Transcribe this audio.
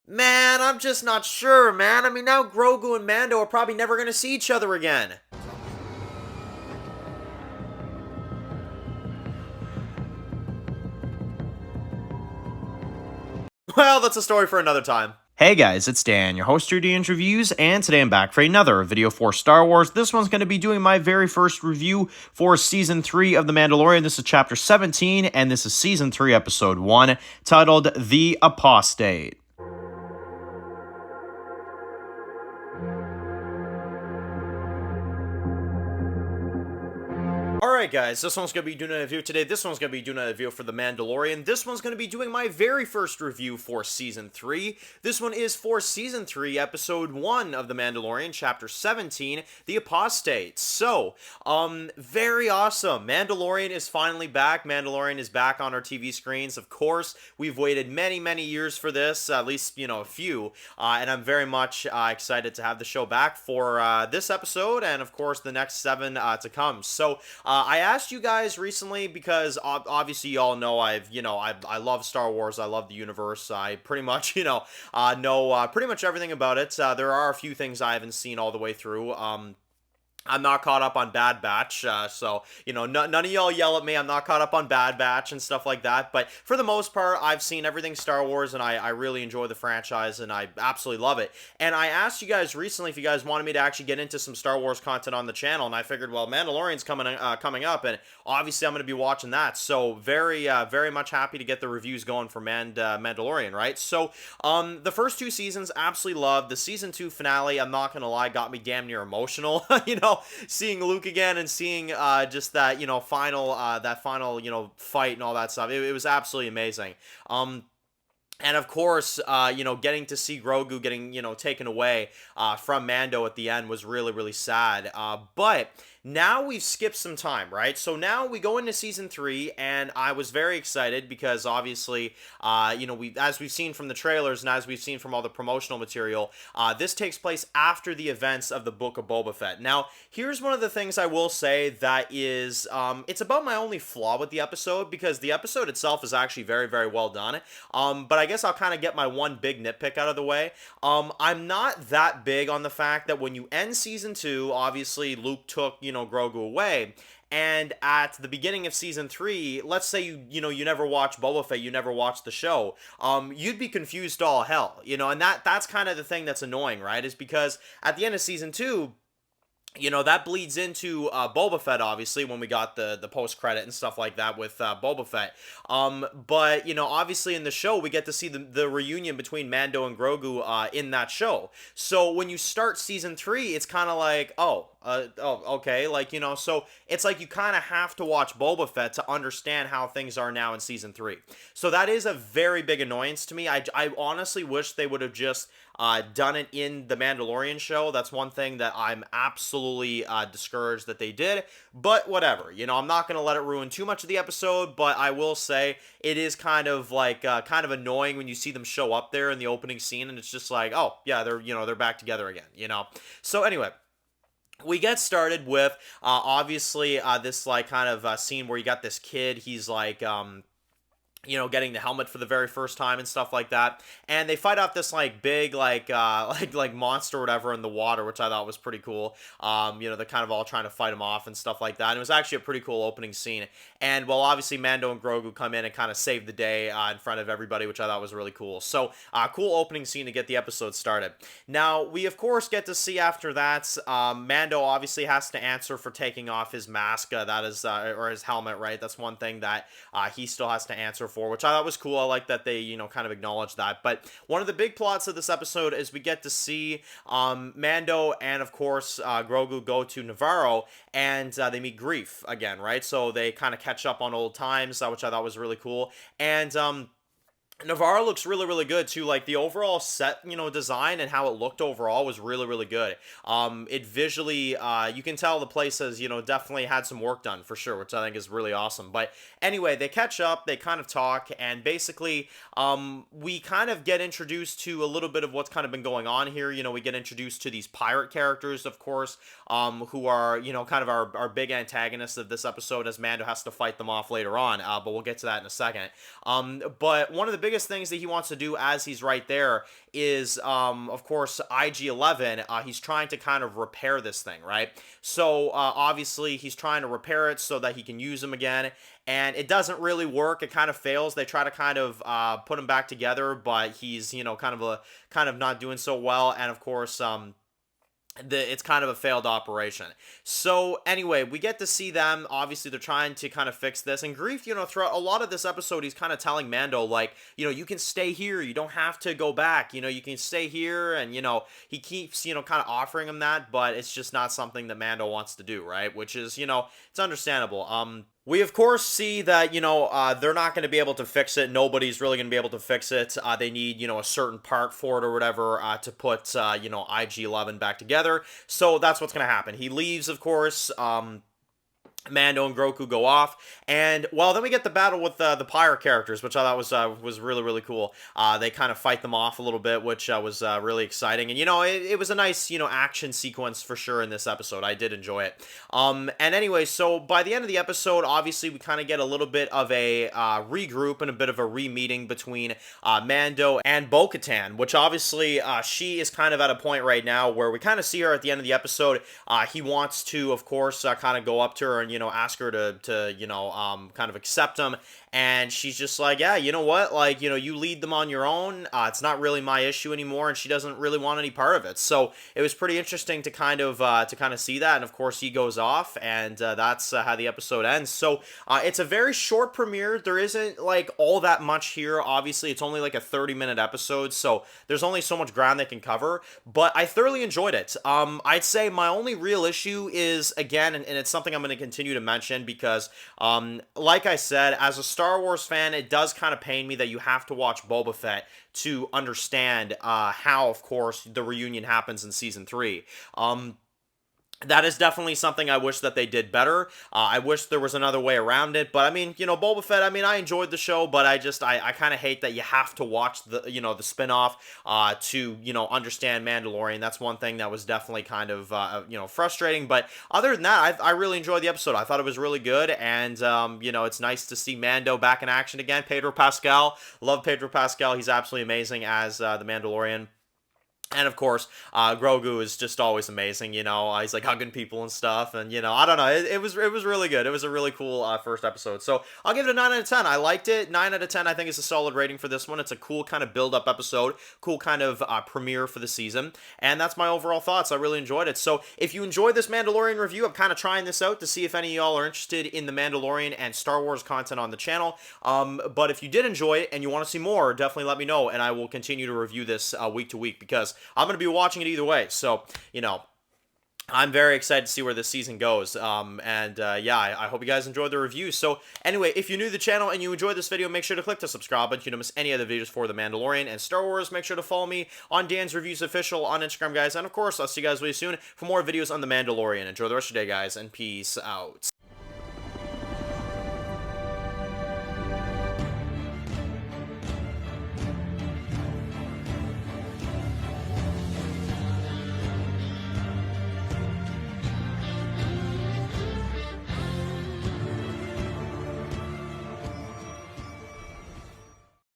Man, I'm just not sure, man. I mean, now Grogu and Mando are probably never gonna see each other again. Well, that's a story for another time. Hey guys, it's Dan, your host of D&D Reviews, and today I'm back for another video for Star Wars. This one's going to be doing my very first review for Season 3 of The Mandalorian. This is Chapter 17, and this is Season 3, Episode 1, titled The Apostate. Alright guys, this one's going to be doing a review today. This one's going to be doing a review for The Mandalorian. This one's going to be doing my very first review for Season 3. This one is for Season 3, Episode 1 of The Mandalorian, Chapter 17, The Apostate. So, very awesome. Mandalorian is finally back. Mandalorian is back on our TV screens. Of course, we've waited many, many years for this, at least, a few. And I'm very much excited to have the show back for this episode and, of course, the next 7 to come. So, I asked you guys recently because obviously you all know I love Star Wars. I love the universe. I pretty much know pretty much everything about it. There are a few things I haven't seen all the way through. I'm not caught up on Bad Batch, so, none of y'all yell at me. I'm not caught up on Bad Batch and stuff like that, but for the most part, I've seen everything Star Wars, and I really enjoy the franchise, and I absolutely love it. And I asked you guys recently if you guys wanted me to actually get into some Star Wars content on the channel, and I figured, well, Mandalorian's coming up, and obviously I'm going to be watching that, so very much happy to get the reviews going for Mandalorian, right? So, the first 2 seasons, absolutely loved. The Season 2 finale, I'm not going to lie, got me damn near emotional, seeing Luke again and seeing just that final fight and all that stuff. It was absolutely amazing. And of course, getting to see Grogu getting, taken away from Mando at the end was really, really sad. But now we've skipped some time, right? So now we go into Season 3, and I was very excited because obviously, as we've seen from the trailers and as we've seen from all the promotional material, this takes place after the events of the Book of Boba Fett. Now, here's one of the things I will say that is, it's about my only flaw with the episode, because the episode itself is actually very, very well done. But I guess I'll kind of get my one big nitpick out of the way. I'm not that big on the fact that when you end Season 2, obviously Luke took, Grogu away. And at the beginning of Season 3, let's say you never watch Boba Fett, you never watch the show, you'd be confused to all hell, and that's kind of the thing that's annoying, right? Is because at the end of Season 2, that bleeds into Boba Fett, obviously, when we got the post-credit and stuff like that with Boba Fett. But, obviously in the show, we get to see the reunion between Mando and Grogu in that show. So when you start Season 3, it's kind of like, okay, so it's like you kind of have to watch Boba Fett to understand how things are now in Season 3. So that is a very big annoyance to me. I honestly wish they would have just done it in the Mandalorian show. That's one thing that I'm absolutely discouraged that they did, but whatever. I'm not going to let it ruin too much of the episode, but I will say it is kind of kind of annoying when you see them show up there in the opening scene, and it's just like, oh yeah, they're back together again. So anyway, we get started with obviously this kind of scene where you got this kid. He's getting the helmet for the very first time and stuff like that. And they fight off this big monster or whatever in the water, which I thought was pretty cool. They're kind of all trying to fight him off and stuff like that. And it was actually a pretty cool opening scene. And obviously Mando and Grogu come in and kind of save the day in front of everybody, which I thought was really cool. So cool opening scene to get the episode started. Now we of course get to see after that Mando obviously has to answer for taking off his mask, that is or his helmet, right? That's one thing that he still has to answer for, which I thought was cool. I like that they, kind of acknowledge that. But one of the big plots of this episode is we get to see Mando and, of course, Grogu go to Navarro, and they meet Grief again, right? So they kind of catch up on old times, which I thought was really cool. And Navarro looks really, really good too. Like the overall set, design and how it looked overall was really, really good. It visually, you can tell the place has, definitely had some work done for sure, which I think is really awesome. But anyway, they catch up, they kind of talk, and basically, we kind of get introduced to a little bit of what's kind of been going on here. We get introduced to these pirate characters, of course, who are, kind of our big antagonists of this episode, as Mando has to fight them off later on. But we'll get to that in a second. But one of the biggest biggest things that he wants to do as he's right there is, of course, IG-11. He's trying to kind of repair this thing, right? So obviously he's trying to repair it so that he can use them again, and it doesn't really work. It kind of fails. They try to kind of put him back together, but he's, you know, kind of not doing so well, and of course it's kind of a failed operation. So anyway, we get to see them. Obviously, they're trying to kind of fix this. And Grief, you know, throughout a lot of this episode, he's kind of telling Mando, like, you know, you can stay here. You don't have to go back. You know, you can stay here. And, you know, he keeps, you know, kind of offering him that, but it's just not something that Mando wants to do, right? Which is, you know, it's understandable. We, of course, see that, you know, they're not going to be able to fix it. Nobody's really going to be able to fix it. They need, you know, a certain part for it or whatever to put, you know, IG-11 back together. So that's what's going to happen. He leaves, of course. Mando and Grogu go off, and well, then we get the battle with the Pyre characters, which I thought was really, really cool. They kind of fight them off a little bit, which was really exciting, and you know, it was a nice, you know, action sequence for sure in this episode. I did enjoy it. And anyway, so by the end of the episode, obviously we kind of get a little bit of a regroup and a bit of a re-meeting between Mando and Bo-Katan, which obviously she is kind of at a point right now where we kind of see her at the end of the episode. He wants to, of course, kind of go up to her and, you know, ask her to you know, kind of accept him, and she's just like, yeah, you know what, like, you know, you lead them on your own, it's not really my issue anymore, and she doesn't really want any part of it. So it was pretty interesting to kind of see that, and of course he goes off, and that's how the episode ends. So it's a very short premiere. There isn't like all that much here. Obviously it's only like a 30-minute episode, so there's only so much ground they can cover, but I thoroughly enjoyed it. I'd say my only real issue is, again, and it's something I'm going to continue to mention, because like I said, as a Star Wars fan, it does kind of pain me that you have to watch Boba Fett to understand how, of course, the reunion happens in Season 3. That is definitely something I wish that they did better. I wish there was another way around it. But I mean, you know, Boba Fett, I mean, I enjoyed the show, but I kind of hate that you have to watch the, you know, the spinoff to, you know, understand Mandalorian. That's one thing that was definitely kind of, you know, frustrating. But other than that, I really enjoyed the episode. I thought it was really good. And, you know, it's nice to see Mando back in action again. Pedro Pascal. Love Pedro Pascal. He's absolutely amazing as the Mandalorian. And of course, Grogu is just always amazing, you know, he's like hugging people and stuff, and, you know, I don't know, it was really good. It was a really cool first episode, so I'll give it a 9 out of 10. I liked it. 9 out of 10, I think, is a solid rating for this one. It's a cool kind of build-up episode, cool kind of premiere for the season, and that's my overall thoughts. I really enjoyed it. So if you enjoyed this Mandalorian review, I'm kind of trying this out to see if any of y'all are interested in the Mandalorian and Star Wars content on the channel, but if you did enjoy it and you want to see more, definitely let me know, and I will continue to review this week to week, because I'm going to be watching it either way. So, you know, I'm very excited to see where this season goes. Yeah, I hope you guys enjoyed the review. So, anyway, if you're new to the channel and you enjoyed this video, make sure to click the subscribe button so you don't miss any other videos for The Mandalorian and Star Wars. Make sure to follow me on Dan's Reviews Official on Instagram, guys. And, of course, I'll see you guys really soon for more videos on The Mandalorian. Enjoy the rest of your day, guys, and peace out.